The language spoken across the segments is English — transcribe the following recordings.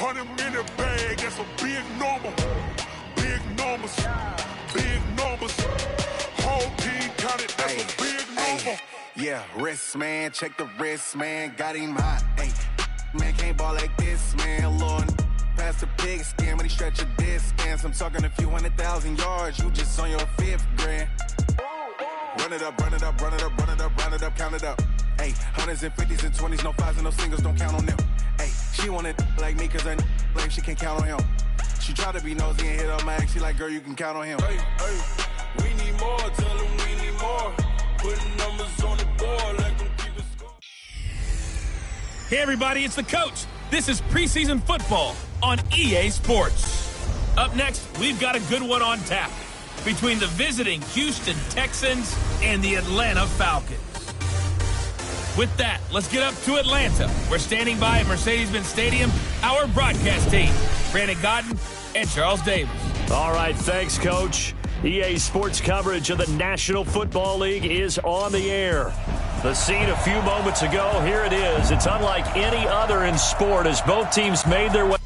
100-minute bag, that's a big number. Big numbers, big numbers. Whole team counted, that's a big number. Yeah, wrist, man, check the wrist, man. Got him hot, ayy. Man, can't ball like this, man. Lord, past the pig skin when he stretch a distance. I'm talking a few 100,000 yards, you just on your 5th grand. Run it up, run it up, run it up, run it up, run it up, count it up. Ayy, hundreds and 50s and 20s, no 5s and no singles, don't count on them. Ayy, she want it like me cause her lame, she can't count on him. She try to be nosy and hit up my ex, she like, girl, you can count on him. Hey, we need more, tell them we need more. Putting numbers on the board, let them keep it score. Hey everybody, it's the coach. This is preseason football on EA Sports. Up next, we've got a good one on tap between the visiting Houston Texans and the Atlanta Falcons. With that, let's get up to Atlanta. We're standing by at Mercedes-Benz Stadium, our broadcast team, Brandon Godden and Charles Davis. All right, thanks, Coach. EA Sports coverage of the National Football League is on the air. The scene a few moments ago, here it is. It's unlike any other in sport as both teams made their way.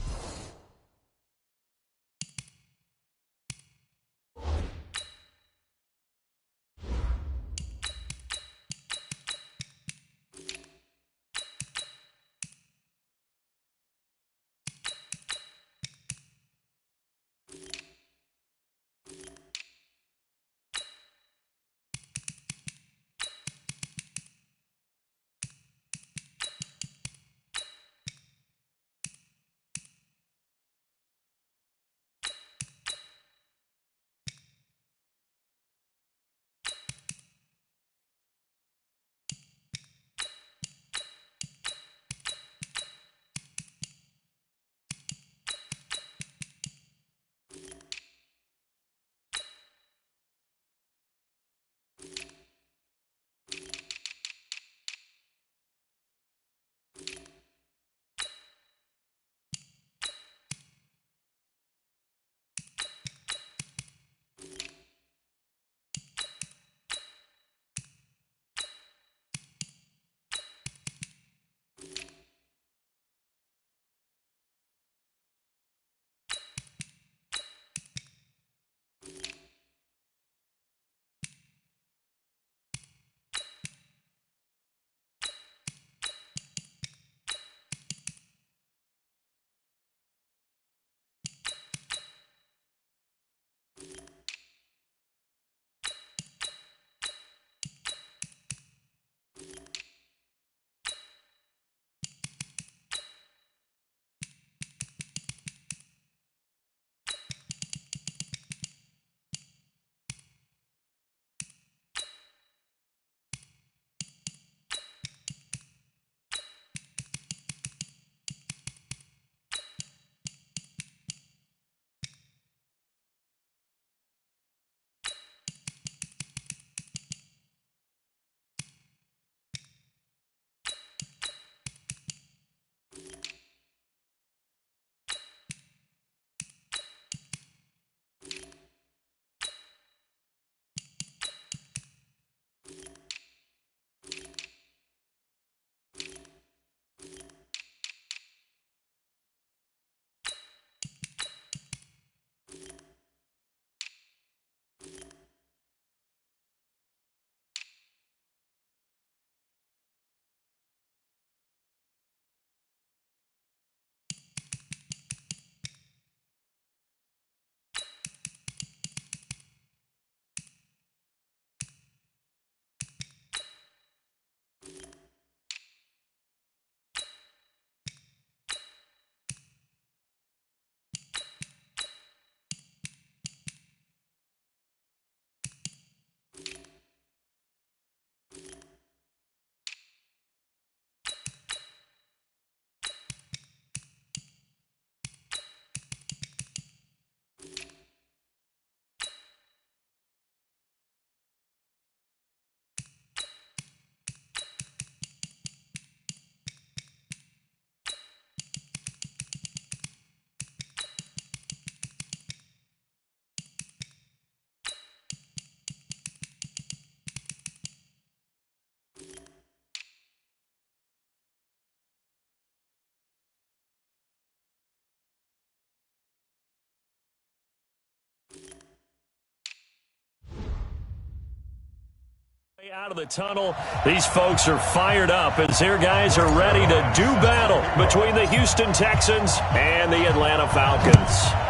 Out of the tunnel, these folks are fired up as their guys are ready to do battle between the Houston Texans and the Atlanta Falcons.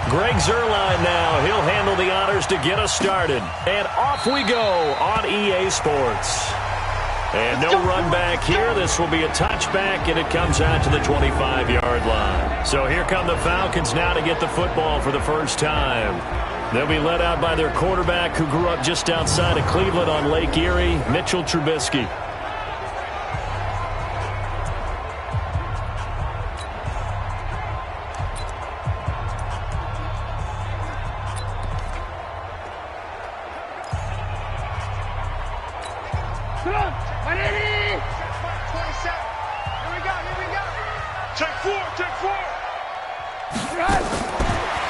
Greg Zuerlein now, he'll handle the honors to get us started. And off we go on EA Sports. And no run back here. This will be a touchback, and it comes out to the 25-yard line. So here come the Falcons now to get the football for the first time. They'll be led out by their quarterback who grew up just outside of Cleveland on Lake Erie, Mitchell Trubisky.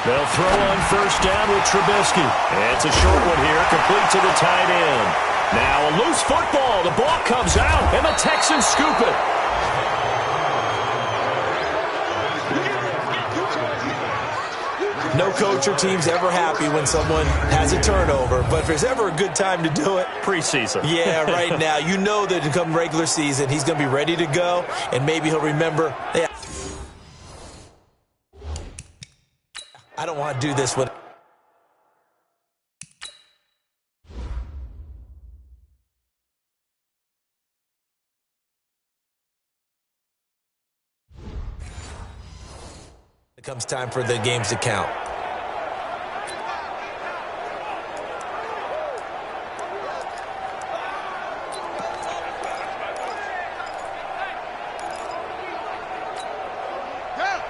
They'll throw on first down with Trubisky. It's a short one here, complete to the tight end. Now a loose football. The ball comes out, and the Texans scoop it. No coach or team's ever happy when someone has a turnover, but if there's ever a good time to do it, preseason. Yeah, right now. You know that come regular season, he's going to be ready to go, and maybe he'll remember, hey, I don't want to do this when it comes time for the games to count.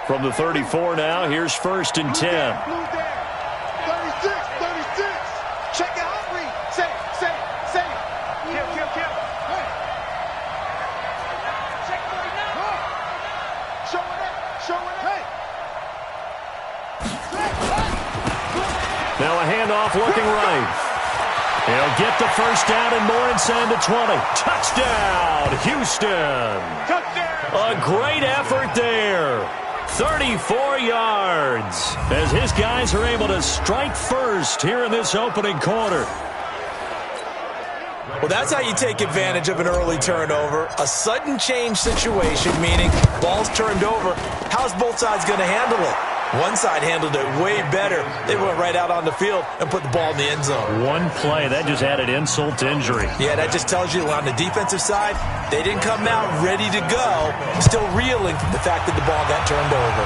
From the 34 now, here's first and 10. 36. Check it out, Reed. Say. Kill. Hey. Check it now. Show it. Hey. Now a handoff looking right. He'll get the first down and more inside the 20. Touchdown, Houston. A great effort there. 34 yards as his guys are able to strike first here in this opening quarter. Well, that's how you take advantage of an early turnover. A sudden change situation, meaning ball's turned over. How's both sides going to handle it? One side handled it way better. They went right out on the field and put the ball in the end zone. One play, that just added insult to injury. Yeah, that just tells you on the defensive side, they didn't come out ready to go, still reeling from the fact that the ball got turned over.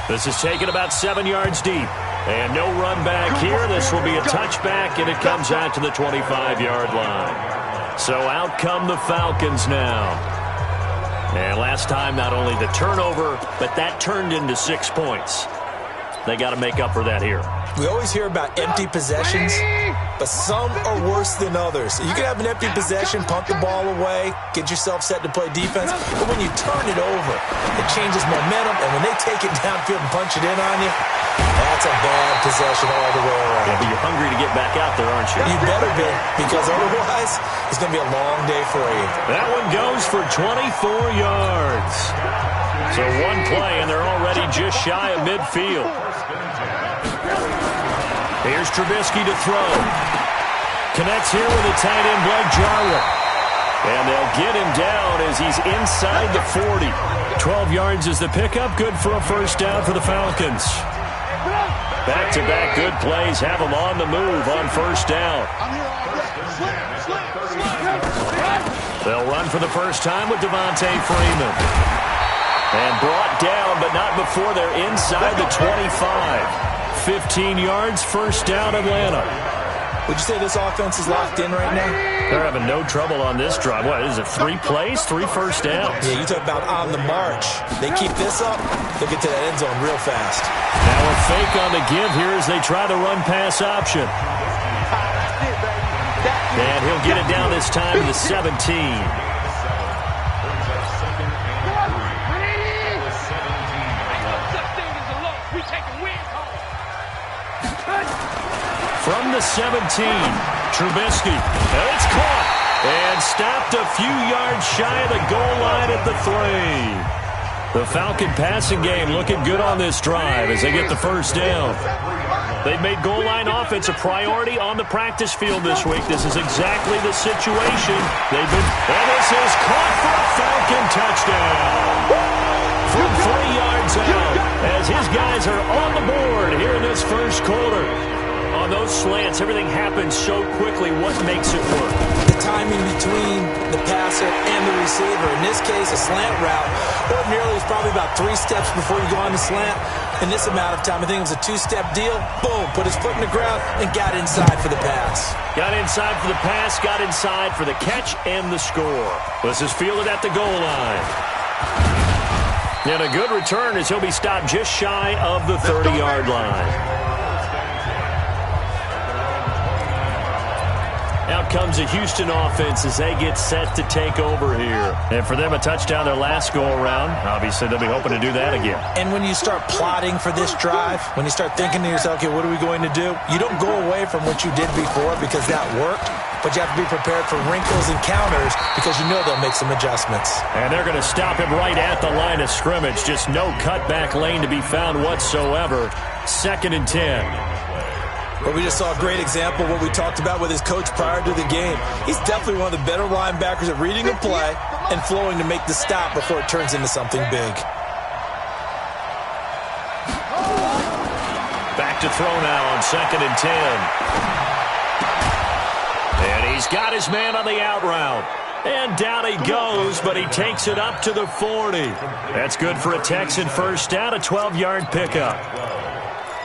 This is taken about 7 yards deep. And no run back here. This will be a touchback, and it comes out to the 25-yard line. So out come the Falcons now. And last time, not only the turnover, but that turned into 6 points. They got to make up for that here. We always hear about empty possessions, but some are worse than others. You can have an empty possession, punt the ball away, get yourself set to play defense, but when you turn it over, it changes momentum, and when they take it downfield and punch it in on you, that's a bad possession all the way around. Yeah, but you're hungry to get back out there, aren't you? You better be, because otherwise, it's going to be a long day for you. That one goes for 24 yards. So one play, and they're already just shy of midfield. Here's Trubisky to throw. Connects here with the tight end, Blake Jarwin. And they'll get him down as he's inside the 40. 12 yards is the pickup. Good for a first down for the Falcons. Back-to-back good plays have them on the move on first down. They'll run for the first time with Devontae Freeman. And brought down, but not before they're inside the 25. 15 yards, first down, Atlanta. Would you say this offense is locked in right now? They're having no trouble on this drive. What is it, 3 plays, 3 first downs? Yeah, you talk about on the march. They keep this up, they'll get to that end zone real fast. Now a fake on the give here as they try the run-pass option. And he'll get it down this time to the 17. From the 17, Trubisky. It's caught and stopped a few yards shy of the goal line at the 3. The Falcon passing game looking good on this drive as they get the first down. They've made goal line offense a priority on the practice field this week. This is exactly the situation they've been. And this is caught for a Falcon touchdown. From 40 yards out as his guys are on the board here in this first quarter. On those slants, everything happens so quickly. What makes it work? The timing between the passer and the receiver. In this case, a slant route. Ordinarily, it's probably about 3 steps before you go on the slant. In this amount of time, I think it was a 2-step deal. Boom, put his foot in the ground and got inside for the pass. Got inside for the pass, got inside for the catch and the score. This is fielded at the goal line. And a good return as he'll be stopped just shy of the 30-yard line. Out comes the Houston offense as they get set to take over here. And for them, a touchdown their last go-around. Obviously, they'll be hoping to do that again. And when you start plotting for this drive, when you start thinking to yourself, okay, what are we going to do? You don't go away from what you did before because that worked, but you have to be prepared for wrinkles and counters because you know they'll make some adjustments. And they're going to stop him right at the line of scrimmage. Just no cutback lane to be found whatsoever. 2nd and 10. But we just saw a great example of what we talked about with his coach prior to the game. He's definitely one of the better linebackers at reading a play and flowing to make the stop before it turns into something big. Back to throw now on 2nd and 10. And he's got his man on the out route. And down he goes, but he takes it up to the 40. That's good for a Texan first down, a 12-yard pickup.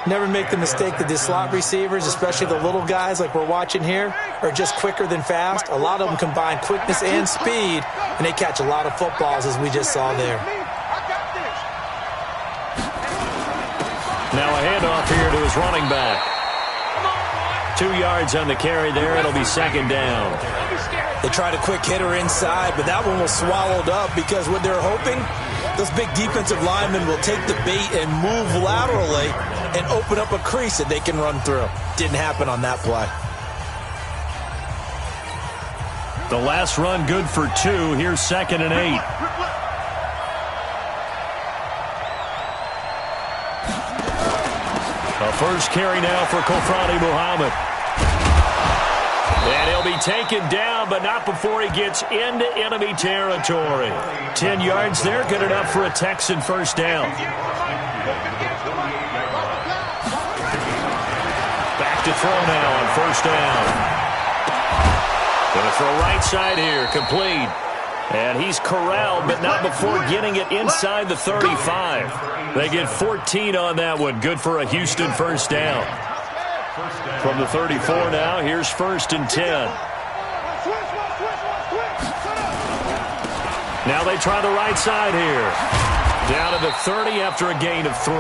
Never make the mistake that the slot receivers, especially the little guys like we're watching here, are just quicker than fast. A lot of them combine quickness and speed, and they catch a lot of footballs, as we just saw there. Now a handoff here to his running back. 2 yards on the carry there. It'll be 2nd down. They tried a quick hitter inside, but that one was swallowed up because what they're hoping, those big defensive linemen will take the bait and move laterally and open up a crease that they can run through. Didn't happen on that play. The last run good for 2. Here's 2nd and 8. A first carry now for Kofrani Muhammad. And he'll be taken down, but not before he gets into enemy territory. 10 yards there, good enough for a Texan first down. Back to throw now on first down. Going to throw right side here, complete. And he's corralled, but not before getting it inside the 35. They get 14 on that one, good for a Houston first down. From the 34 now, here's 1st and 10. Now they try the right side here. Down to the 30 after a gain of 3.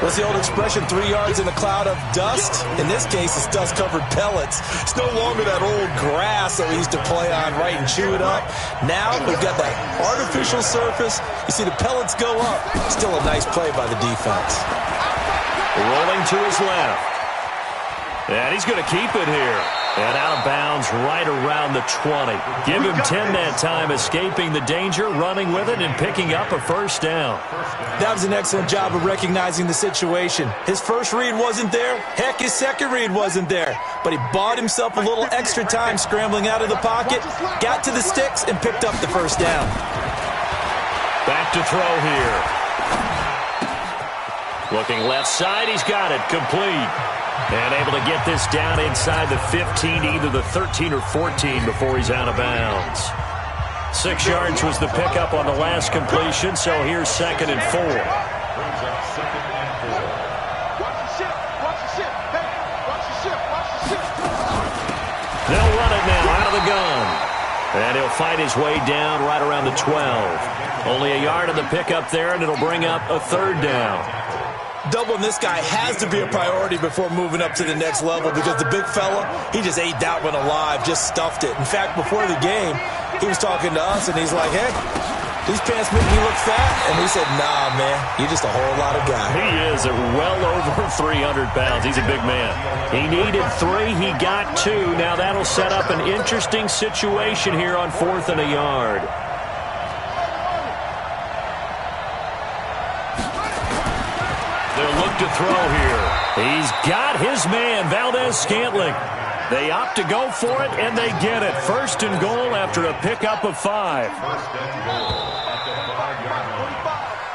What's the old expression, 3 yards in a cloud of dust? In this case, it's dust-covered pellets. It's no longer that old grass that we used to play on, right, and chew it up. Now we've got that artificial surface. You see the pellets go up. Still a nice play by the defense. Rolling to his left. And he's going to keep it here. And out of bounds right around the 20. Give him 10 that time, escaping the danger, running with it, and picking up a first down. That was an excellent job of recognizing the situation. His first read wasn't there. Heck, his second read wasn't there. But he bought himself a little extra time scrambling out of the pocket, got to the sticks, and picked up the first down. Back to throw here. Looking left side, he's got it, complete. And able to get this down inside the 15, either the 13 or 14 before he's out of bounds. 6 yards was the pickup on the last completion, so here's 2nd and 4. They'll run it now out of the gun. And he'll fight his way down right around the 12. Only a yard of the pickup there, and it'll bring up a 3rd down. Doubling this guy has to be a priority before moving up to the next level because the big fella, he just ate that one alive, just stuffed it. In fact, before the game, he was talking to us, and he's like, hey, these pants make me look fat. And we said, nah, man, you're just a whole lot of guy. He is well over 300 pounds. He's a big man. He needed 3. He got 2. Now that'll set up an interesting situation here on 4th and a yard. They'll look to throw here. He's got his man, Valdez-Scantling. They opt to go for it, and they get it. First and goal after a pickup of 5.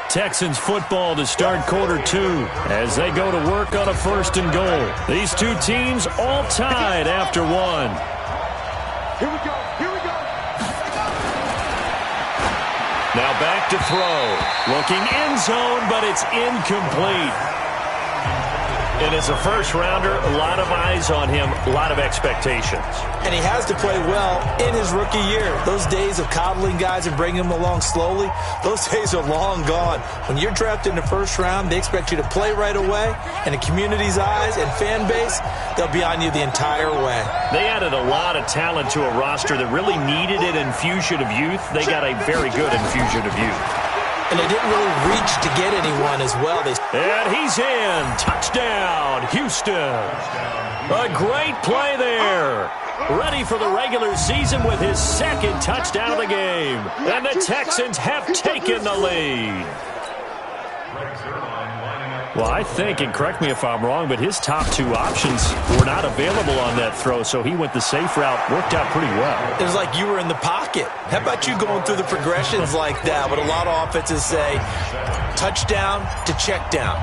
Texans football to start quarter 2 as they go to work on a first and goal. These two teams all tied after 1. Here we go. Here we go. Now back to throw. Looking end zone, but it's incomplete. And as a first-rounder, a lot of eyes on him, a lot of expectations. And he has to play well in his rookie year. Those days of coddling guys and bringing them along slowly, those days are long gone. When you're drafted in the first round, they expect you to play right away. And the community's eyes and fan base, they'll be on you the entire way. They added a lot of talent to a roster that really needed an infusion of youth. They got a very good infusion of youth. And they didn't really reach to get anyone as well. And he's in. Touchdown, Houston. A great play there. Ready for the regular season with his second touchdown of the game. And the Texans have taken the lead. Well, I think, and correct me if I'm wrong, but his top 2 options were not available on that throw, so he went the safe route. Worked out pretty well. It was like you were in the pocket. How about you going through the progressions like that? But a lot of offenses say touchdown to check down.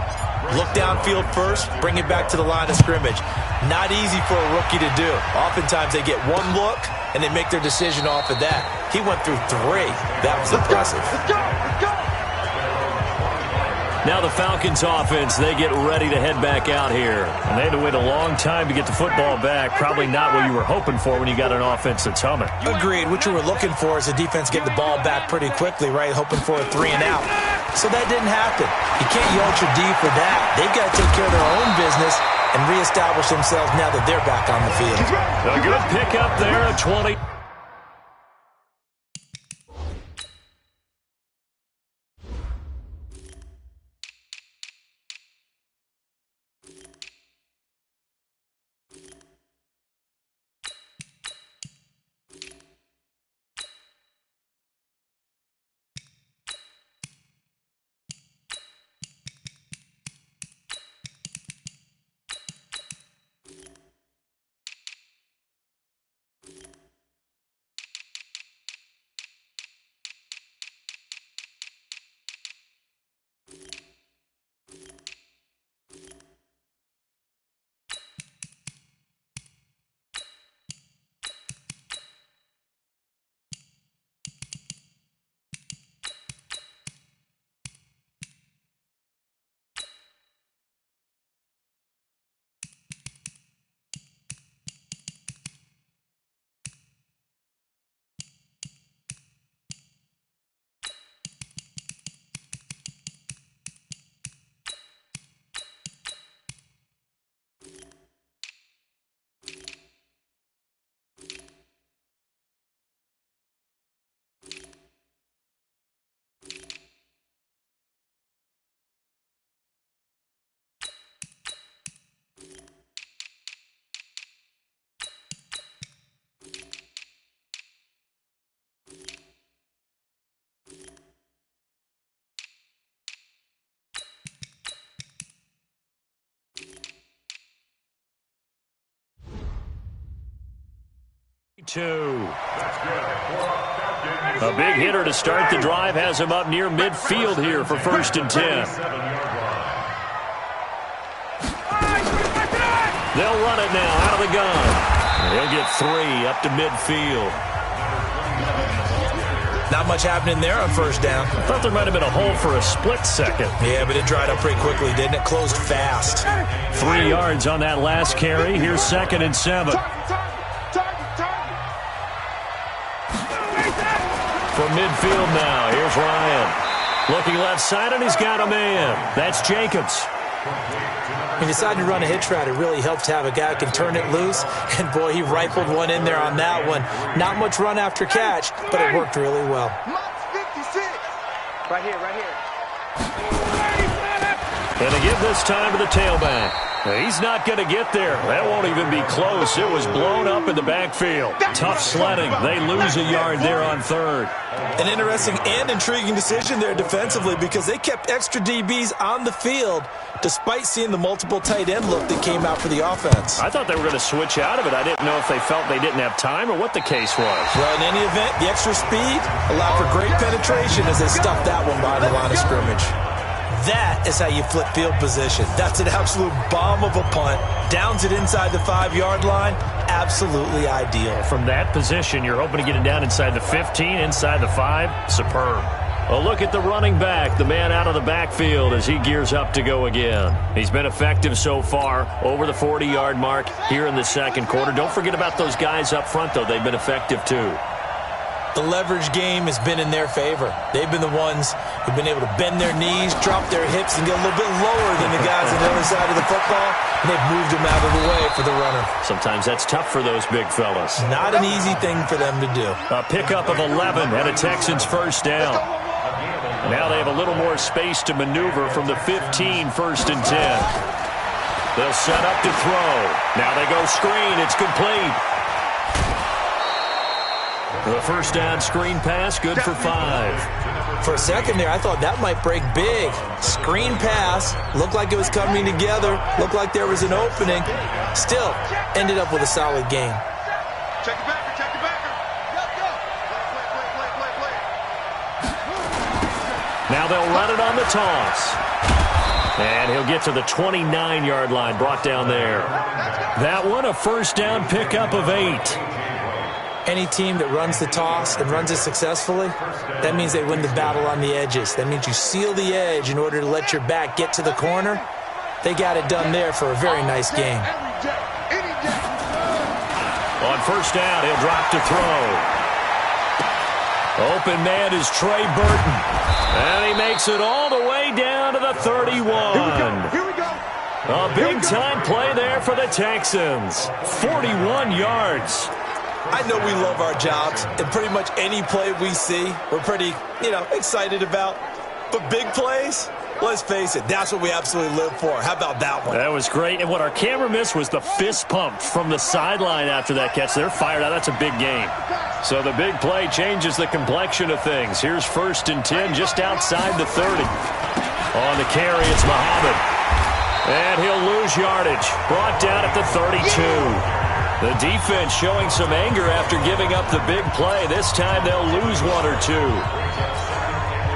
Look downfield first, bring it back to the line of scrimmage. Not easy for a rookie to do. Oftentimes they get one look, and they make their decision off of that. He went through 3. That was impressive. Let's go. Let's go. Now the Falcons offense, they get ready to head back out here. And they had to wait a long time to get the football back. Probably not what you were hoping for when you got an offense that's humming. Agreed. What you were looking for is the defense getting the ball back pretty quickly, right? Hoping for a 3 and out. So that didn't happen. You can't yell at your D for that. They've got to take care of their own business and reestablish themselves now that they're back on the field. A good pickup there at 20. A big hitter to start the drive has him up near midfield here for 1st and 10. They'll run it now out of the gun. He'll get 3 up to midfield. Not much happening there on 1st down. I thought there might have been a hole for a split second. Yeah, but it dried up pretty quickly, didn't it? Closed fast. 3 yards on that last carry. Here's 2nd and 7. From midfield now, here's Ryan. Looking left side, and he's got a man. That's Jacobs. When you decide to run a hitch route, it really helps to have a guy who can turn it loose. And, boy, he rifled one in there on that one. Not much run after catch, but it worked really well. Right here, right here. And to give this time to the tailback. He's not going to get there. That won't even be close. It was blown up in the backfield. Tough sledding. They lose a yard there on third. An interesting and intriguing decision there defensively because they kept extra DBs on the field despite seeing the multiple tight end look that came out for the offense. I thought they were going to switch out of it. I didn't know if they felt they didn't have time or what the case was. Well, in any event, the extra speed allowed for great penetration as they stuffed that one behind the line of scrimmage. That is how you flip field position. That's an absolute bomb of a punt. Downs it inside the 5-yard line. Absolutely ideal. From that position, you're hoping to get it down inside the 15, inside the 5. Superb. A look at the running back, the man out of the backfield as he gears up to go again. He's been effective so far, over the 40-yard mark here in the second quarter. Don't forget about those guys up front, though. They've been effective, too. The leverage game has been in their favor. They've been the ones who've been able to bend their knees, drop their hips, and get a little bit lower than the guys on the other side of the football, and they've moved them out of the way for the runner. Sometimes that's tough for those big fellas. Not an easy thing for them to do. A pickup of 11 and a Texans first down. Now they have a little more space to maneuver from the 15, 1st and 10. They'll set up to throw. Now they go screen. It's complete. The first down screen pass, good for 5. For a second there, I thought that might break big. Screen pass, looked like it was coming together, looked like there was an opening. Still, ended up with a solid game. Check it back, check it back. Now they'll run it on the toss. And he'll get to the 29-yard line, brought down there. That one, a first down pickup of 8. Any team that runs the toss and runs it successfully, that means they win the battle on the edges. That means you seal the edge in order to let your back get to the corner. They got it done there for a very nice game. On first down, he'll drop to throw. Open man is Trey Burton. And he makes it all the way down to the 31. Here we go. A big-time play there for the Texans. 41 yards. I know we love our jobs, and pretty much any play we see, we're pretty, excited about. But big plays, let's face it, that's what we absolutely live for. How about that one? That was great. And what our camera missed was the fist pump from the sideline after that catch. They're fired out. That's a big game. So the big play changes the complexion of things. Here's 1st and 10 just outside the 30. On the carry, it's Muhammad. And he'll lose yardage. Brought down at the 32. The defense showing some anger after giving up the big play. This time they'll lose 1 or 2.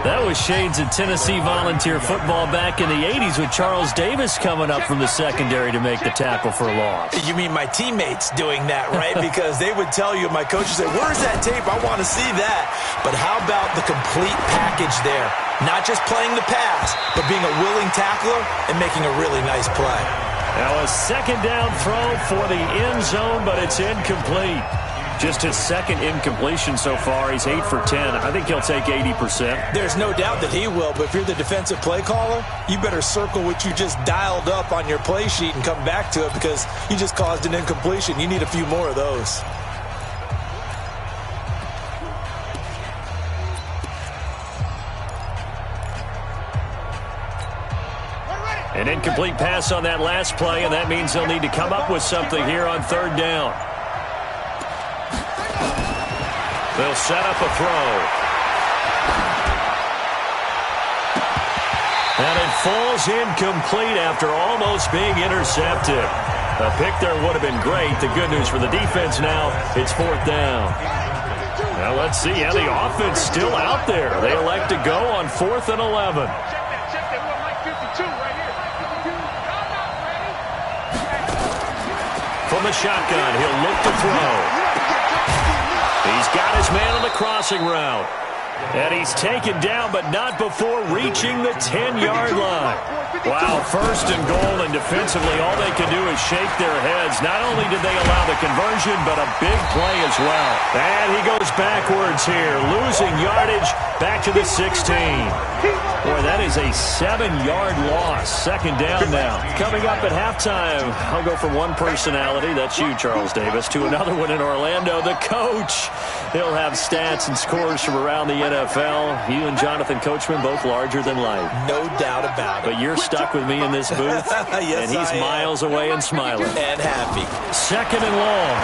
That was shades of Tennessee volunteer football back in the 80s with Charles Davis coming up from the secondary to make the tackle for a loss. You mean my teammates doing that, right? Because they would tell you, my coach would say, where's that tape? I want to see that. But how about the complete package there? Not just playing the pass, but being a willing tackler and making a really nice play. Now a second down throw for the end zone, but it's incomplete. Just his second incompletion so far. He's 8 for 10. I think he'll take 80%. There's no doubt that he will, but if you're the defensive play caller, you better circle what you just dialed up on your play sheet and come back to it because you just caused an incompletion. You need a few more of those. An incomplete pass on that last play, and that means they'll need to come up with something here on 3rd down. They'll set up a throw. And it falls incomplete after almost being intercepted. A pick there would have been great. The good news for the defense now, it's 4th down. Now let's see how the offense still out there. They elect to go on 4th and 11. From the shotgun, he'll look to throw. He's got his man on the crossing route. And he's taken down, but not before reaching the 10-yard line. Wow, 1st and goal, and defensively, all they can do is shake their heads. Not only did they allow the conversion, but a big play as well. And he goes backwards here, losing yardage back to the 16. Boy, that is a 7-yard loss. 2nd down now. Coming up at halftime, I'll go from one personality, that's you, Charles Davis, to another one in Orlando, the coach. He'll have stats and scores from around the NFL. You and Jonathan Coachman both larger than life. No doubt about it. But you're stuck with me in this booth, yes, and he's miles away and smiling. And happy. Second and long.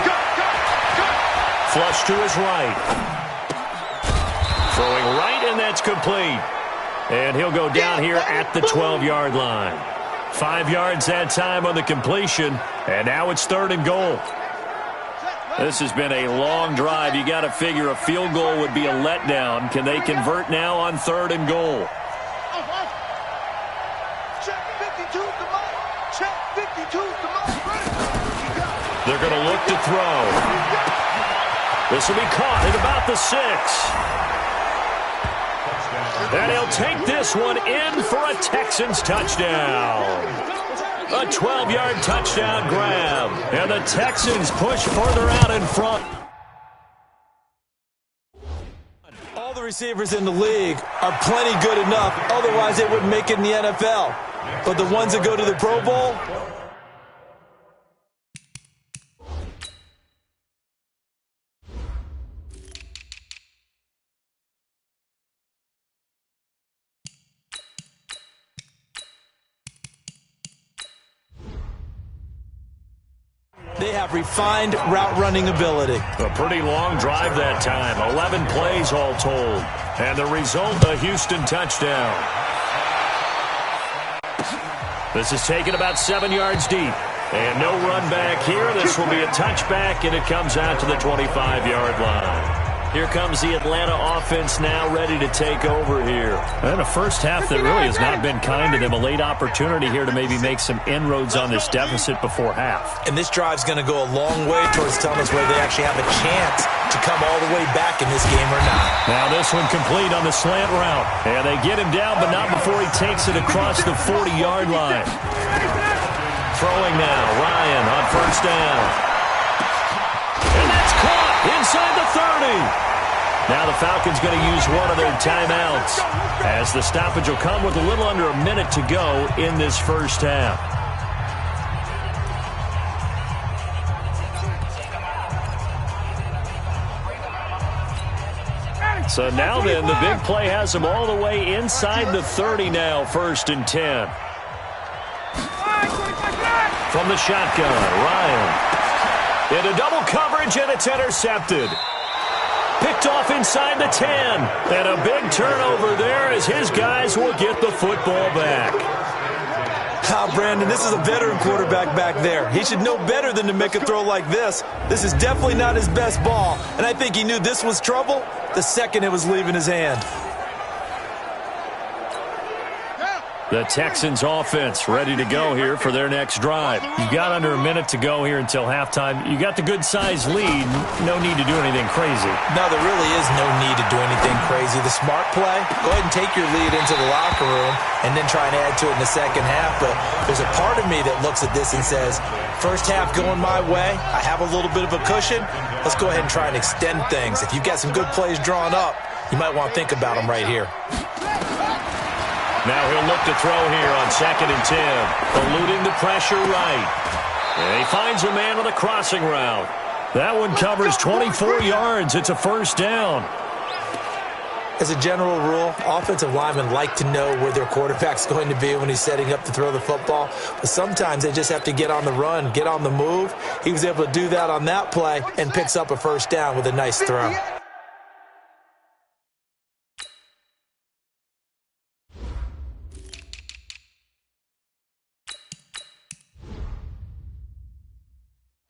Flush to his right. Throwing right, and that's complete. And he'll go down here at the 12-yard line. 5 yards that time on the completion, and now it's 3rd and goal. This has been a long drive. You got to figure a field goal would be a letdown. Can they convert now on 3rd and goal? Check 52 to Mike. Check 52 to Mike. They're going to look to throw. This will be caught at about the 6. And he'll take this one in for a Texans touchdown. A 12-yard touchdown grab. And the Texans push further out in front. All the receivers in the league are plenty good enough. Otherwise, they wouldn't make it in the NFL. But the ones that go to the Pro Bowl, they have refined route-running ability. A pretty long drive that time. 11 plays all told. And the result, a Houston touchdown. This is taken about 7 yards deep. And no run back here. This will be a touchback, and it comes out to the 25-yard line. Here comes the Atlanta offense now ready to take over here. And a first half that really has not been kind to them. A late opportunity here to maybe make some inroads on this deficit before half. And this drive's going to go a long way towards telling us whether they actually have a chance to come all the way back in this game or not. Now this one complete on the slant route. And they get him down, but not before he takes it across the 40-yard line. Throwing now, Ryan on first down. And that's caught inside the 30. Now the Falcons going to use one of their timeouts as the stoppage will come with a little under a minute to go in this first half. So now then, the big play has them all the way inside the 30 now, 1st and 10. From the shotgun, Ryan. Into double coverage, and it's intercepted. Picked off inside the 10. And a big turnover there as his guys will get the football back. Brandon, this is a veteran quarterback back there. He should know better than to make a throw like this. This is definitely not his best ball, and I think he knew this was trouble the second it was leaving his hand. The Texans offense ready to go here for their next drive. You've got under a minute to go here until halftime. You got the good-sized lead. No need to do anything crazy. No, there really is no need to do anything crazy. The smart play, go ahead and take your lead into the locker room and then try and add to it in the second half. But there's a part of me that looks at this and says, first half going my way, I have a little bit of a cushion. Let's go ahead and try and extend things. If you've got some good plays drawn up, you might want to think about them right here. Now he'll look to throw here on 2nd and 10. Eluding the pressure right. And he finds a man on the crossing route. That one covers 24 yards. It's a first down. As a general rule, offensive linemen like to know where their quarterback's going to be when he's setting up to throw the football. But sometimes they just have to get on the run, get on the move. He was able to do that on that play and picks up a first down with a nice throw.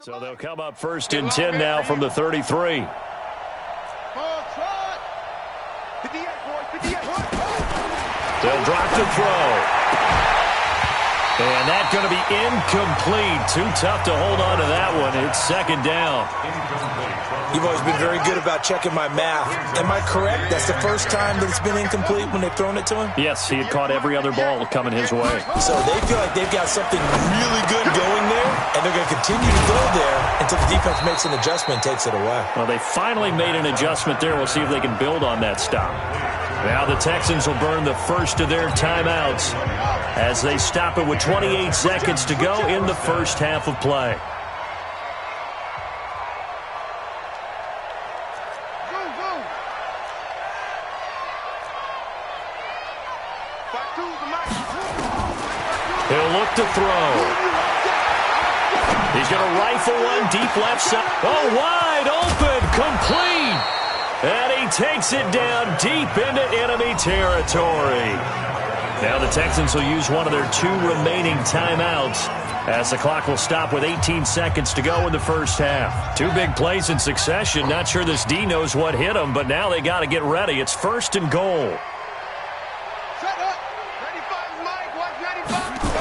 So they'll come up 1st and 10 now from the 33. They'll drop the throw. And that's going to be incomplete. Too tough to hold on to that one. It's 2nd down. You've always been very good about checking my math. Am I correct? That's the first time that it's been incomplete when they've thrown it to him? Yes, he had caught every other ball coming his way. So they feel like they've got something really good going there, and they're going to continue to go there until the defense makes an adjustment and takes it away. Well, they finally made an adjustment there. We'll see if they can build on that stop. Now the Texans will burn the first of their timeouts as they stop it with 28 seconds to go in the first half of play. He'll look to throw. He's going to rifle one deep left side. Oh, wide open, complete. And he takes it down deep into enemy territory. Now the Texans will use one of their 2 remaining timeouts as the clock will stop with 18 seconds to go in the first half. 2 big plays in succession. Not sure this D knows what hit him, but now they got to get ready. It's 1st and goal.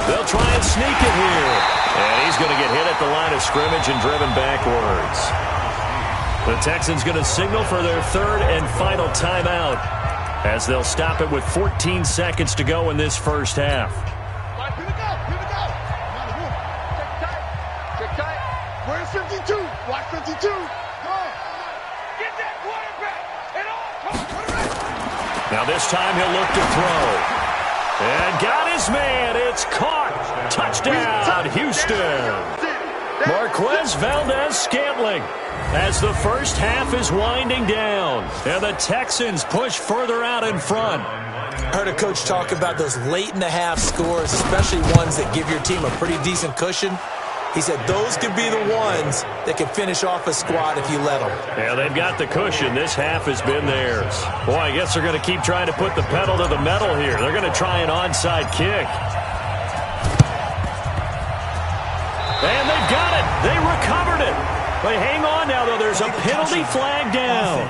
They'll try and sneak it here. And he's going to get hit at the line of scrimmage and driven backwards. The Texans going to signal for their 3rd and final timeout as they'll stop it with 14 seconds to go in this first half. Here we go. Check tight. Where's 52? Watch 52. Come on. Get that quarterback. Now this time he'll look to throw. And got his man. It's caught. Touchdown, Houston. Marquez Valdez-Scantling as the first half is winding down. And the Texans push further out in front. I heard a coach talk about those late-in-the-half scores, especially ones that give your team a pretty decent cushion. He said those could be the ones that can finish off a squad if you let them. Yeah, they've got the cushion. This half has been theirs. Boy, I guess they're going to keep trying to put the pedal to the metal here. They're going to try an onside kick. And they've got it. They recovered it. But hang on now, though. There's a penalty flag down.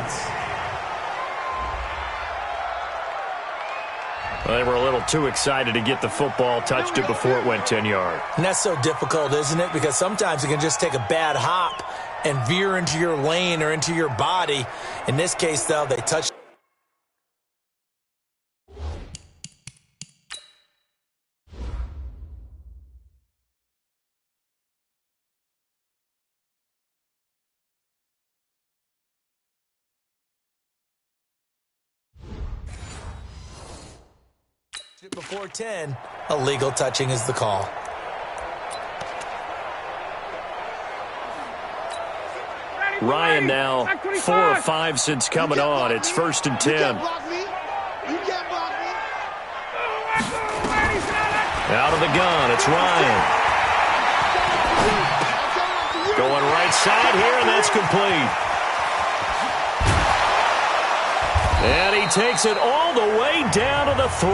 Well, they were a little too excited to get the football, touched it before it went 10 yards. And that's so difficult, isn't it? Because sometimes it can just take a bad hop and veer into your lane or into your body. In this case, though, they touched. Before 10, illegal touching is the call. Ryan now 4 of 5 since coming on. It's 1st and 10. Out of the gun, it's Ryan. Going right side here, and that's complete. And he takes it all the way down to the 3.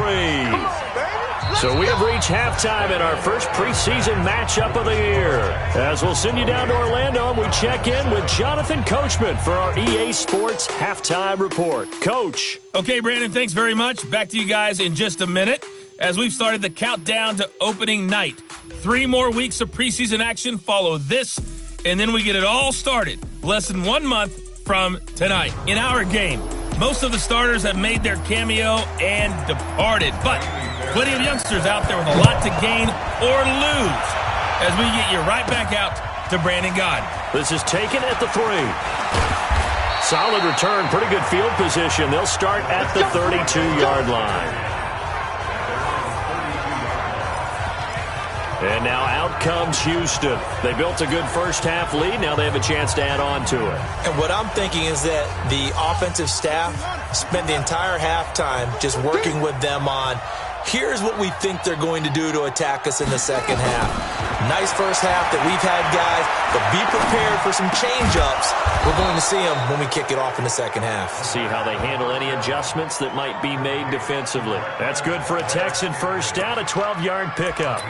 So we have reached halftime in our first preseason matchup of the year. As we'll send you down to Orlando, and we check in with Jonathan Coachman for our EA Sports Halftime Report. Coach. Okay, Brandon, thanks very much. Back to you guys in just a minute as we've started the countdown to opening night. 3 more weeks of preseason action follow this, and then we get it all started less than 1 month from tonight. In our game, most of the starters have made their cameo and departed, but plenty of youngsters out there with a lot to gain or lose as we get you right back out to Brandon Gaudin. This is taken at the 3. Solid return, pretty good field position. They'll start at the 32-yard line. And now out comes Houston. They built a good first-half lead. Now they have a chance to add on to it. And what I'm thinking is that the offensive staff spent the entire halftime just working with them on, here's what we think they're going to do to attack us in the second half. Nice first half that we've had, guys, but be prepared for some change-ups. We're going to see them when we kick it off in the second half. See how they handle any adjustments that might be made defensively. That's good for a Texan first down, a 12-yard pickup.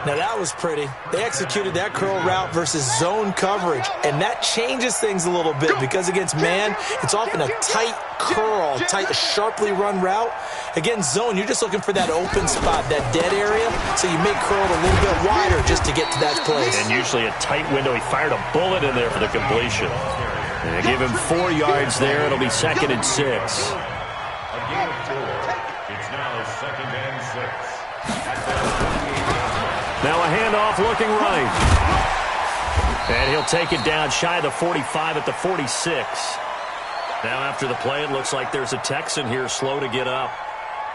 Now, that was pretty. They executed that curl route versus zone coverage, and that changes things a little bit because against man, it's often a tight curl, tight, sharply run route. Against zone, you're just looking for that open spot, that dead area, so you make curl a little bit wider just to get to that place. And usually a tight window. He fired a bullet in there for the completion. And they give him 4 yards there. It'll be 2nd and 6. It's now 2nd and 6. Now a handoff looking right. And he'll take it down shy of the 45 at the 46. Now after the play, it looks like there's a Texan here slow to get up.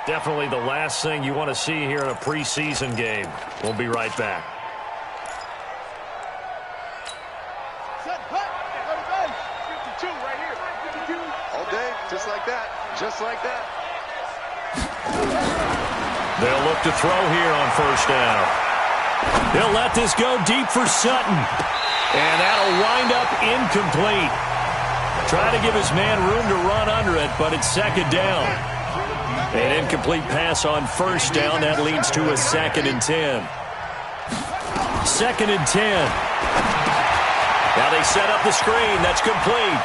Definitely the last thing you want to see here in a preseason game. We'll be right back. Set, hut, go to base. 52 right here. 52. All day, just like that. Just like that. They'll look to throw here on first down. He'll let this go deep for Sutton. And that'll wind up incomplete. Try to give his man room to run under it, but it's second down. An incomplete pass on first down. That leads to a 2nd and 10. 2nd and 10. Now they set up the screen. That's complete.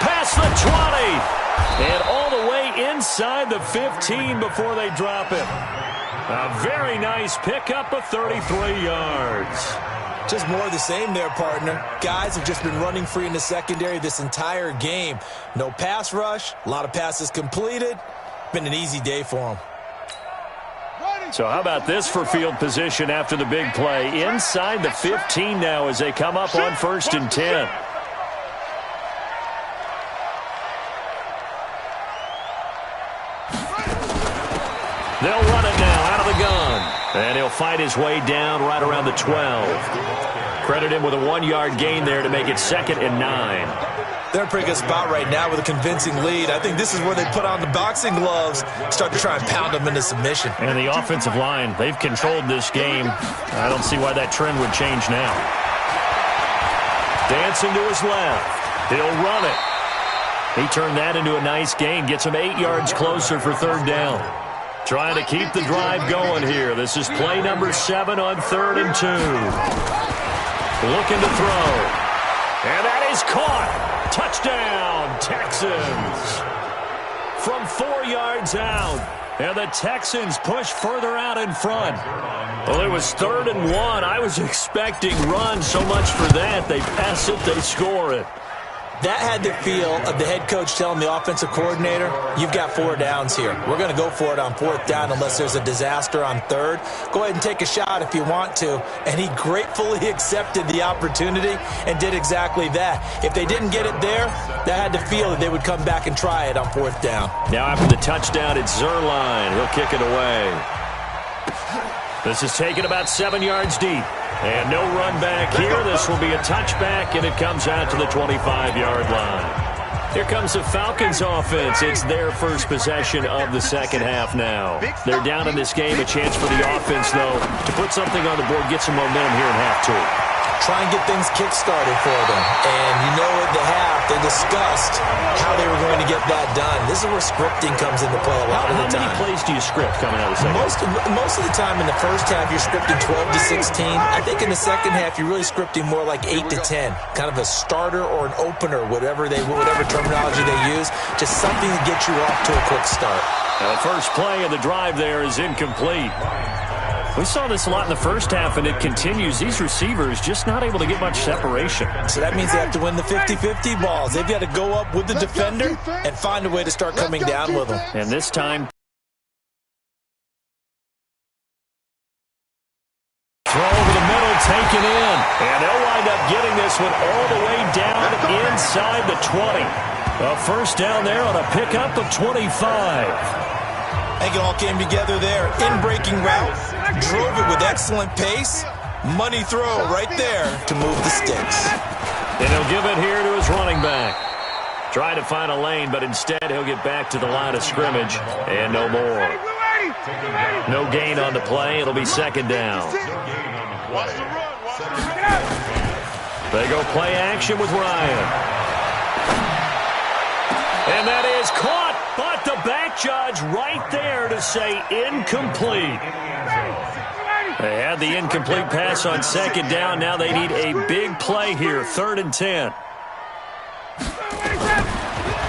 Past the 20. And all the way inside the 15 before they drop it. A very nice pickup of 33 yards. Just more of the same there, partner. Guys have just been running free in the secondary this entire game. No pass rush, a lot of passes completed. Been an easy day for them. So how about this for field position after the big play? Inside the 15 now as they come up on 1st and 10. They'll run it now out of the gun. And he'll fight his way down right around the 12. Credit him with a 1-yard gain there to make it 2nd and 9. They're in a pretty good spot right now with a convincing lead. I think this is where they put on the boxing gloves, start to try and pound them into submission. And the offensive line, they've controlled this game. I don't see why that trend would change now. Dancing to his left. He'll run it. He turned that into a nice gain. Gets him 8 yards closer for 3rd down. Trying to keep the drive going here. This is play number 7 on 3rd and 2. Looking to throw. And that is caught. Touchdown, Texans. From 4 yards out. And the Texans push further out in front. Well, it was 3rd and 1. I was expecting run so much for that. They pass it, they score it. That had the feel of the head coach telling the offensive coordinator, you've got 4 downs here. We're going to go for it on 4th down unless there's a disaster on 3rd. Go ahead and take a shot if you want to. And he gratefully accepted the opportunity and did exactly that. If they didn't get it there, that had the feel that they would come back and try it on 4th down. Now after the touchdown, it's Zuerlein. He'll kick it away. This is taken about 7 yards deep. And no run back here. This will be a touchback, and it comes out to the 25-yard line. Here comes the Falcons offense. It's their first possession of the second half now. They're down in this game. A chance for the offense, though, to put something on the board, get some momentum here in half 2. Try and get things kick-started for them. And you know at the half, they discussed how they were going to get that done. This is where scripting comes into play a lot of the time. How many plays do you script coming out of the second half? Most of the time in the first half, you're scripting 12 to 16. I think in the second half, you're really scripting more like 8 to 10. Kind of a starter or an opener, whatever terminology they use. Just something to get you off to a quick start. Now the first play of the drive there is incomplete. We saw this a lot in the first half, and it continues. These receivers just not able to get much separation. So that means they have to win the 50-50 balls. They've got to go up with the defender and find a way to start coming down with them. And this time, throw over the middle, taken in. And they'll wind up getting this one all the way down inside the 20. A first down there on a pickup of 25. I think it all came together there. In-breaking route, drove it with excellent pace. Money throw right there to move the sticks. And he'll give it here to his running back. Try to find a lane, but instead he'll get back to the line of scrimmage. And no more. No gain on the play. It'll be second down. They go play action with Ryan. And that is caught, but the back judge right there to say incomplete. They had the incomplete pass on second down. Now they need a big play here, 3rd and 10.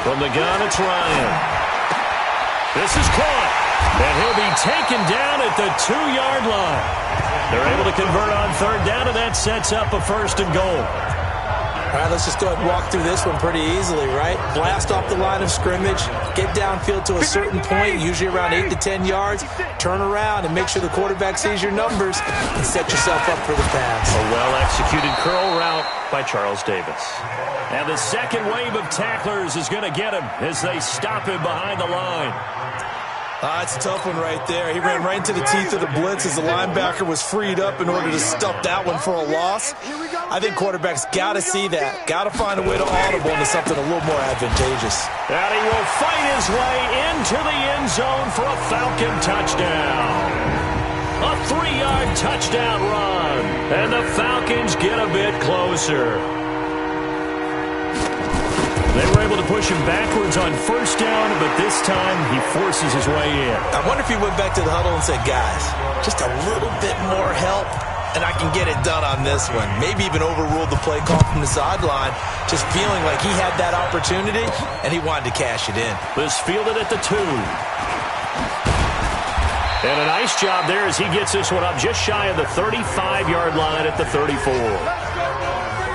From the gun, it's Ryan. This is caught, and he'll be taken down at the 2-yard line. They're able to convert on 3rd down, and that sets up a 1st and goal. All right, let's just go ahead and walk through this one pretty easily, right? Blast off the line of scrimmage, get downfield to a certain point, usually around 8 to 10 yards, turn around and make sure the quarterback sees your numbers and set yourself up for the pass. A well-executed curl route by Charles Davis. And the second wave of tacklers is going to get him as they stop him behind the line. It's a tough one right there. He ran right into the teeth of the blitz as the linebacker was freed up in order to stuff that one for a loss. I think quarterbacks got to see that. Got to find a way to audible into something a little more advantageous. And he will fight his way into the end zone for a Falcon touchdown. A 3-yard touchdown run. And the Falcons get a bit closer. They were able to push him backwards on first down, but this time he forces his way in. I wonder if he went back to the huddle and said, guys, just a little bit more help, and I can get it done on this one. Maybe even overruled the play call from the sideline, just feeling like he had that opportunity, and he wanted to cash it in. This fielded at the 2. And a nice job there as he gets this one up just shy of the 35-yard line at the 34.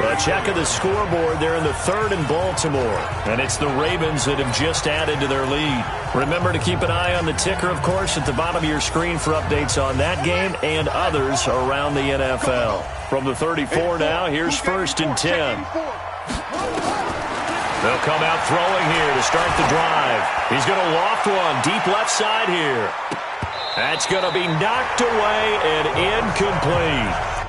A check of the scoreboard there in the 3rd and Baltimore. And it's the Ravens that have just added to their lead. Remember to keep an eye on the ticker, of course, at the bottom of your screen for updates on that game and others around the NFL. From the 34 now, here's 1st and 10. They'll come out throwing here to start the drive. He's going to loft one deep left side here. That's going to be knocked away and incomplete.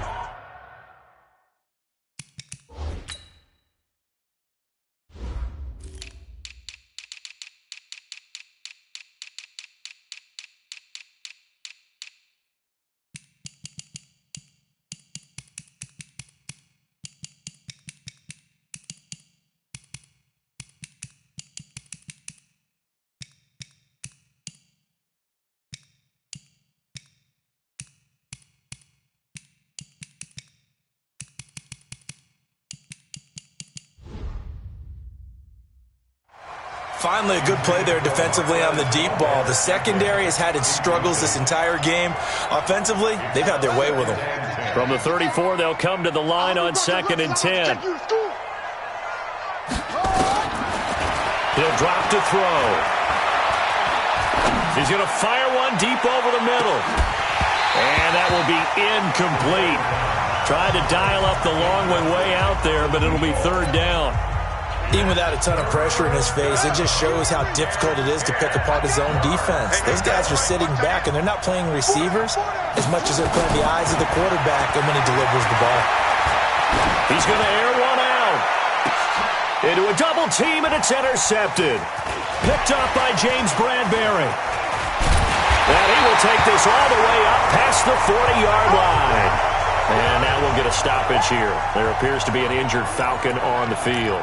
Finally, a good play there defensively on the deep ball. The secondary has had its struggles this entire game. Offensively, they've had their way with them. From the 34, they'll come to the line on 2nd and 10. He'll drop to throw. He's going to fire one deep over the middle. And that will be incomplete. Tried to dial up the long one way out there, but it'll be 3rd down. Even without a ton of pressure in his face, it just shows how difficult it is to pick apart his own defense. Those guys are sitting back, and they're not playing receivers as much as they're playing the eyes of the quarterback and when he delivers the ball. He's going to air one out. Into a double team, and it's intercepted. Picked up by James Bradbury. And he will take this all the way up past the 40-yard line. And now we'll get a stoppage here. There appears to be an injured Falcon on the field.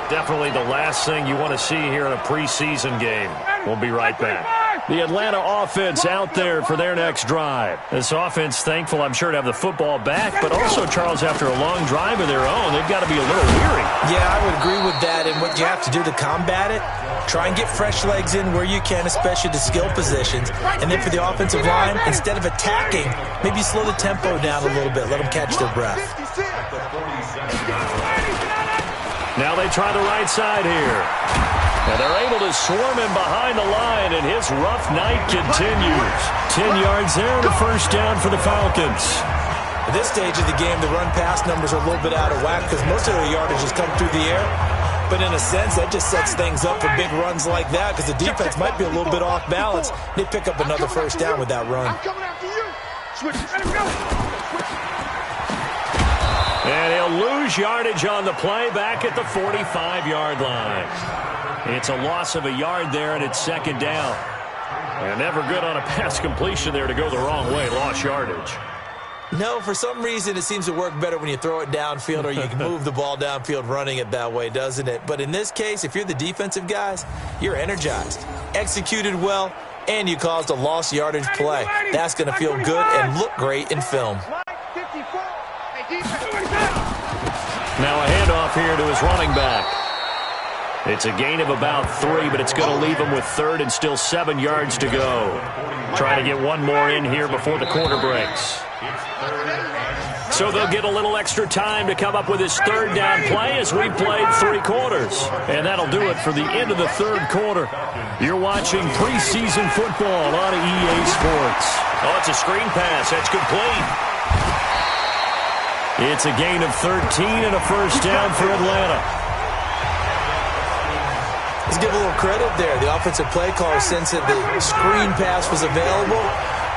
Definitely the last thing you want to see here in a preseason game. We'll be right back. The Atlanta offense out there for their next drive. This offense, thankful, I'm sure, to have the football back, but also, Charles, after a long drive of their own, they've got to be a little weary. Yeah, I would agree with that, and what you have to do to combat it, try and get fresh legs in where you can, especially the skill positions. And then for the offensive line, instead of attacking, maybe slow the tempo down a little bit. Let them catch their breath. Now they try the right side here. And they're able to swarm him behind the line, and his rough night continues. 10 yards there and a 1st down for the Falcons. At this stage of the game, the run-pass numbers are a little bit out of whack because most of the yardage has come through the air. But in a sense, that just sets things up for big runs like that because the defense might be a little bit off balance. They pick up another 1st down with that run. I'm coming after you. Switch. Let him go. And he'll lose yardage on the play back at the 45-yard line. It's a loss of a yard there, and it's 2nd down. And never good on a pass completion there to go the wrong way. Lost yardage. No, for some reason it seems to work better when you throw it downfield or you can move the ball downfield running it that way, doesn't it? But in this case, if you're the defensive guys, you're energized, executed well, and you caused a lost yardage play. That's going to feel good and look great in film. Now a handoff here to his running back. It's a gain of about 3, but it's going to leave him with 3rd and still 7 yards to go. Trying to get one more in here before the quarter breaks. So they'll get a little extra time to come up with his 3rd down play as we've played 3 quarters. And that'll do it for the end of the 3rd quarter. You're watching preseason football on EA Sports. Oh, it's a screen pass. That's complete. It's a gain of 13 and a 1st down for Atlanta. Let's give a little credit there. The offensive play caller sensed that the screen pass was available.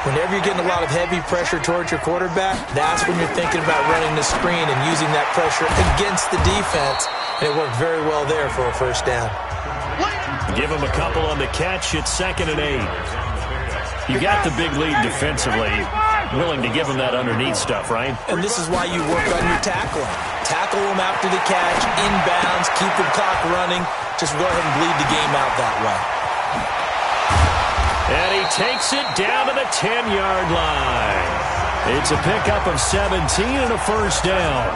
Whenever you're getting a lot of heavy pressure towards your quarterback, that's when you're thinking about running the screen and using that pressure against the defense. And it worked very well there for a first down. Give him a couple on the catch. It's 2nd and 8. You got the big lead defensively. Willing to give him that underneath stuff, right? And this is why you work on your tackling. Tackle them after the catch, inbounds, keep the clock running. Just go ahead and bleed the game out that way. And he takes it down to the 10-yard line. It's a pickup of 17 and a first down.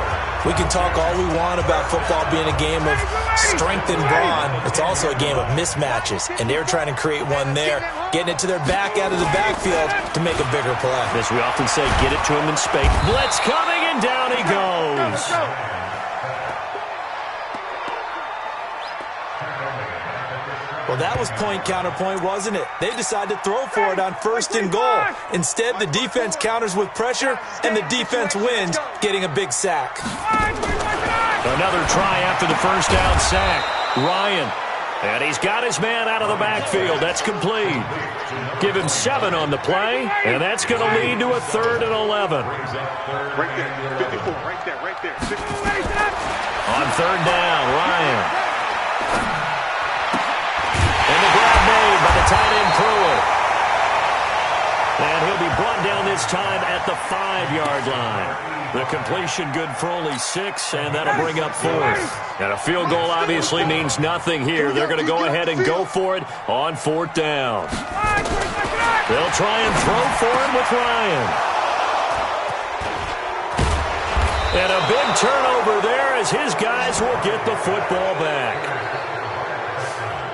We can talk all we want about football being a game of strength and brawn. It's also a game of mismatches, and they're trying to create one there, getting it to their back out of the backfield to make a bigger play. As we often say, get it to him in space. Blitz coming, and down he goes. Well, that was point counterpoint, wasn't it? They decided to throw for it on 1st and goal. Instead, the defense counters with pressure, and the defense wins, getting a big sack. Another try after the first down sack. Ryan. And he's got his man out of the backfield. That's complete. Give him 7 on the play, and that's going to lead to a 3rd and 11. Right there, 54, right there. On 3rd down, Ryan. And the grab made by the tight end Pruitt. And he'll be brought down this time at the 5-yard line. The completion good for only 6, and that'll bring up 4th. And a field goal obviously means nothing here. They're going to go ahead and go for it on 4th down. They'll try and throw for him with Ryan. And a big turnover there as his guys will get the football back.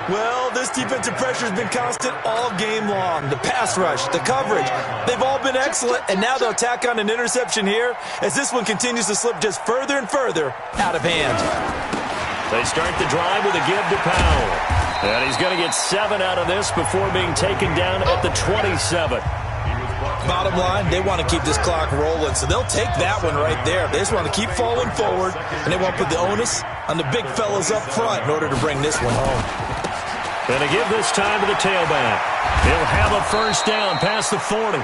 Well, this defensive pressure has been constant all game long. The pass rush, the coverage, they've all been excellent, and now they'll tack on an interception here as this one continues to slip just further and further out of hand. They start the drive with a give to Powell. And he's going to get 7 out of this before being taken down at the 27. Bottom line, they want to keep this clock rolling, so they'll take that one right there. They just want to keep falling forward, and they want to put the onus on the big fellas up front in order to bring this one home. Going to give this time to the tailback. He'll have a first down past the 40.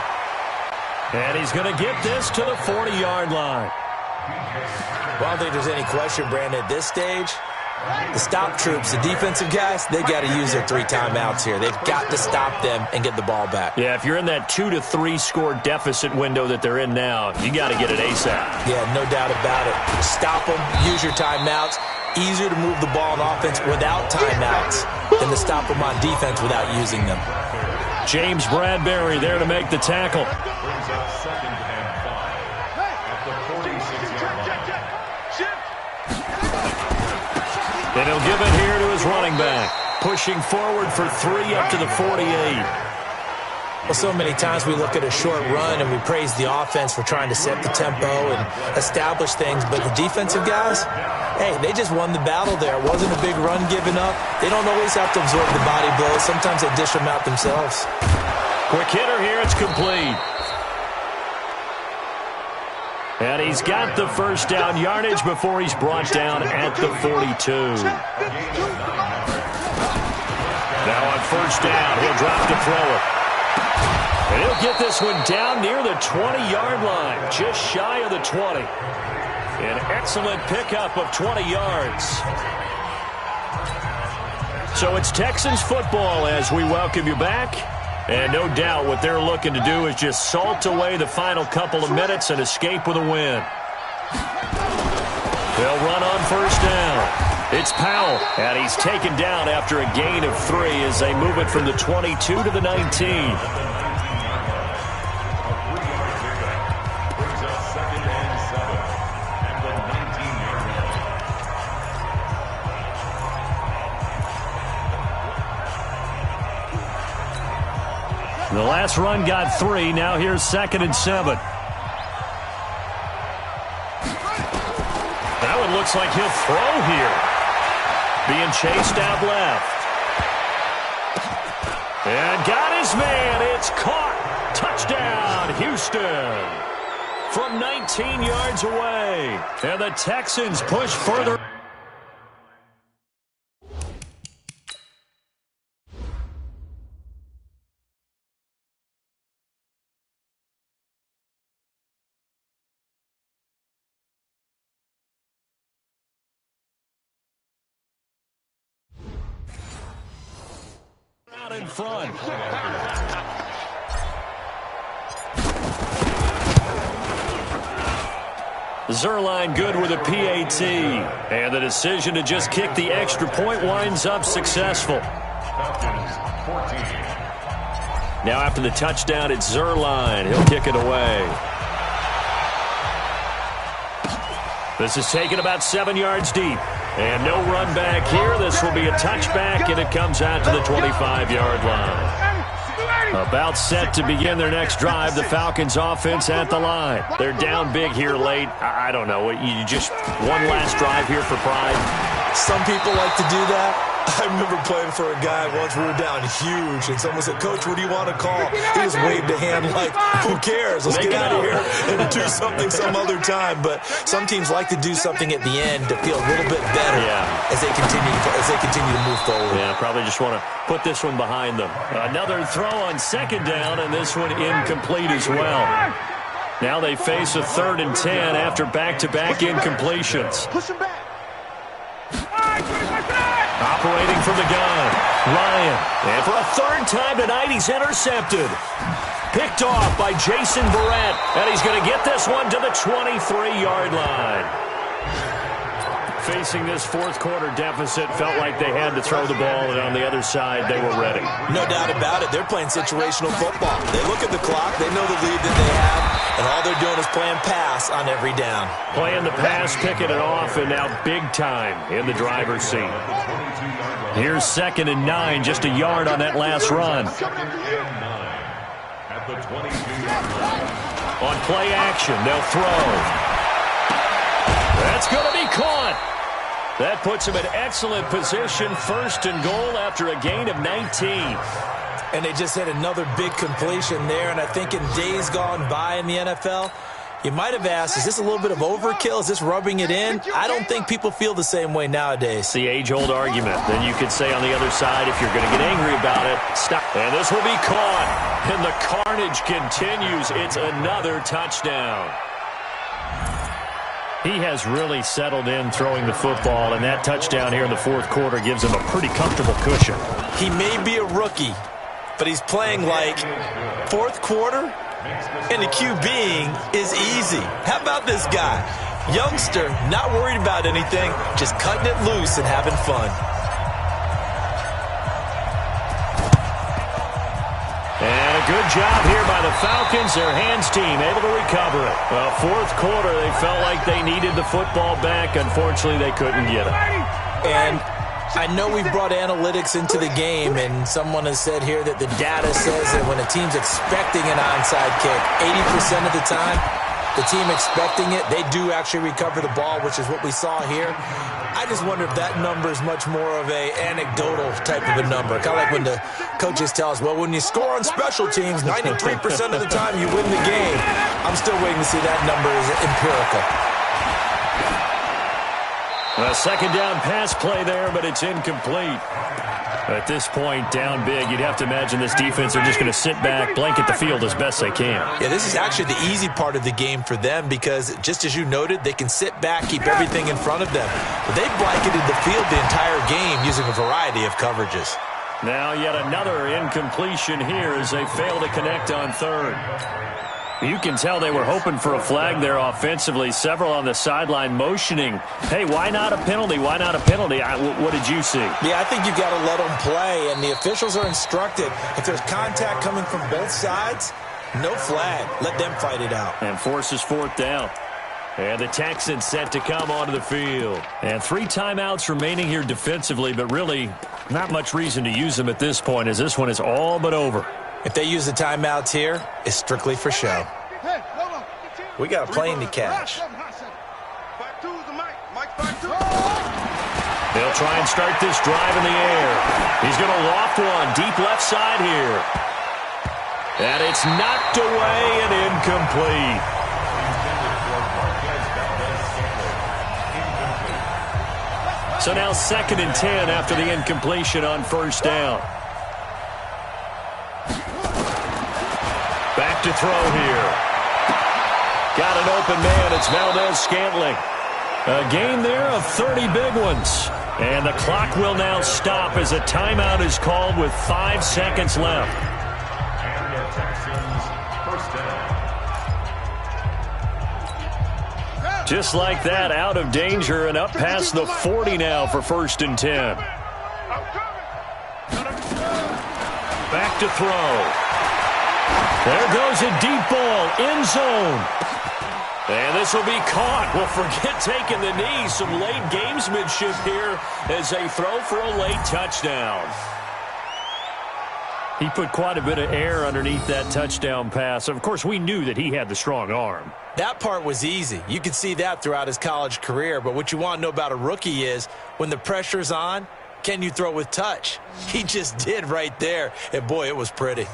And he's going to get this to the 40-yard line. Well, I don't think there's any question, Brandon, at this stage. The stop troops, the defensive guys, they got to use their 3 timeouts here. They've got to stop them and get the ball back. Yeah, if you're in that 2 to 3 score deficit window that they're in now, you got to get it ASAP. Yeah, no doubt about it. Stop them, use your timeouts. Easier to move the ball on offense without timeouts than to stop them on defense without using them. James Bradbury there to make the tackle. And he'll give it here to his running back. Pushing forward for 3 up to the 48. Well, so many times we look at a short run and we praise the offense for trying to set the tempo and establish things, but the defensive guys, hey, they just won the battle there. It wasn't a big run given up. They don't always have to absorb the body blows. Sometimes they dish them out themselves. Quick hitter here, it's complete. And he's got the first down yardage before he's brought down at the 42. Now on first down, he'll drop to throw it. And he'll get this one down near the 20-yard line, just shy of the 20. An excellent pickup of 20 yards. So it's Texans football as we welcome you back. And no doubt what they're looking to do is just salt away the final couple of minutes and escape with a win. They'll run on first down. It's Powell, and he's taken down after a gain of 3 as they move it from the 22 to the 19. The last run got 3. Now here's 2nd and 7. That one looks like he'll throw here. Being chased out left. And got his man. It's caught. Touchdown, Houston. From 19 yards away. And the Texans push further. out in front. Zuerlein good with a PAT. And the decision to just kick the extra point winds up successful. Now after the touchdown, it's Zuerlein. He'll kick it away. This is taken about 7 yards deep. And no run back here. This will be a touchback, and it comes out to the 25-yard line. About set to begin their next drive, the Falcons offense at the line. They're down big here late. I don't know. You just one last drive here for pride. Some people like to do that. I remember playing for a guy once. We were down huge, and someone said, "Coach, what do you want to call?" He just waved a hand like, "Who cares? Let's get out of here and do something some other time." But some teams like to do something at the end to feel a little bit better as they continue to move forward. Yeah, probably just want to put this one behind them. Another throw on second down, and this one incomplete as well. Now they face a 3rd and 10 after back-to-back incompletions. Push him back. Operating from the gun, Ryan. And for a 3rd time tonight, he's intercepted. Picked off by Jason Barrett. And he's going to get this one to the 23-yard line. Facing this 4th quarter deficit, felt like they had to throw the ball, and on the other side, they were ready. No doubt about it. They're playing situational football. They look at the clock. They know the lead that they have, and all they're doing is playing pass on every down. Playing the pass, picking it off, and now big time in the driver's seat. Here's 2nd and 9, just a yard on that last run. On play action, they'll throw. That's going to be caught. That puts him in excellent position, 1st and goal after a gain of 19. And they just had another big completion there, and I think in days gone by in the NFL, you might have asked, is this a little bit of overkill? Is this rubbing it in? I don't think people feel the same way nowadays. It's the age-old argument. Then you could say on the other side, if you're going to get angry about it, stop. And this will be caught. And the carnage continues. It's another touchdown. He has really settled in throwing the football, and that touchdown here in the 4th quarter gives him a pretty comfortable cushion. He may be a rookie, but he's playing like 4th quarter, and the QBing is easy. How about this guy? Youngster, not worried about anything, just cutting it loose and having fun. And a good job here by the Falcons. Their hands team able to recover it. Well, 4th quarter, they felt like they needed the football back. Unfortunately, they couldn't get it. And I know we've brought analytics into the game, and someone has said here that the data says that when a team's expecting an onside kick, 80% of the time, the team expecting it, they do actually recover the ball, which is what we saw here. I just wonder if that number is much more of a anecdotal type of a number. Kind of like when the coaches tell us, well, when you score on special teams, 93% of the time you win the game. I'm still waiting to see that number is empirical. A 2nd down pass play there, but it's incomplete. At this point, down big, you'd have to imagine this defense are just going to sit back, blanket the field as best they can. Yeah, this is actually the easy part of the game for them because, just as you noted, they can sit back, keep everything in front of them. But they've blanketed the field the entire game using a variety of coverages. Now yet another incompletion here as they fail to connect on 3rd. You can tell they were hoping for a flag there offensively. Several on the sideline motioning, hey, why not a penalty? Why not a penalty? What did you see? Yeah, I think you've got to let them play, and the officials are instructed. If there's contact coming from both sides, no flag. Let them fight it out. And forces 4th down. And the Texans set to come onto the field. And 3 timeouts remaining here defensively, but really not much reason to use them at this point as this one is all but over. If they use the timeouts here, it's strictly for show. We got a plane to catch. They'll try and start this drive in the air. He's going to loft one deep left side here. And it's knocked away and incomplete. So now 2nd and 10 after the incompletion on 1st down. Back to throw here. Got an open man. It's Valdez Scantling. A gain there of 30 big ones. And the clock will now stop as a timeout is called with 5 seconds left. And the Texans first down. Just like that, out of danger and up past the 40 now for 1st and 10. Back to throw. There goes a deep ball, end zone. And this will be caught. Well, forget taking the knee. Some late gamesmanship here as they throw for a late touchdown. He put quite a bit of air underneath that touchdown pass. Of course, we knew that he had the strong arm. That part was easy. You could see that throughout his college career. But what you want to know about a rookie is when the pressure's on, can you throw with touch? He just did right there. And, boy, it was pretty.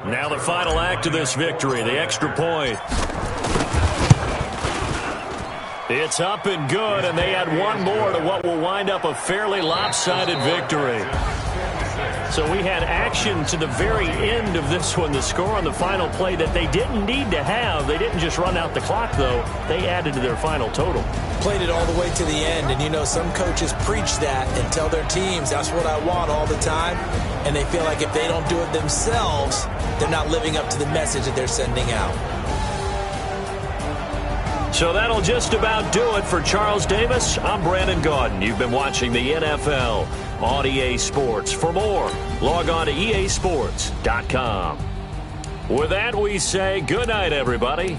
Now the final act of this victory, the extra point. It's up and good, and they add one more to what will wind up a fairly lopsided victory. So we had action to the very end of this one, the score on the final play that they didn't need to have. They didn't just run out the clock, though. They added to their final total. Played it all the way to the end, and you know some coaches preach that and tell their teams that's what I want all the time, and they feel like if they don't do it themselves, they're not living up to the message that they're sending out. So that'll just about do it for Charles Davis. I'm Brandon Gaudin. You've been watching the NFL on EA Sports. For more, log on to easports.com. With that, we say good night, everybody.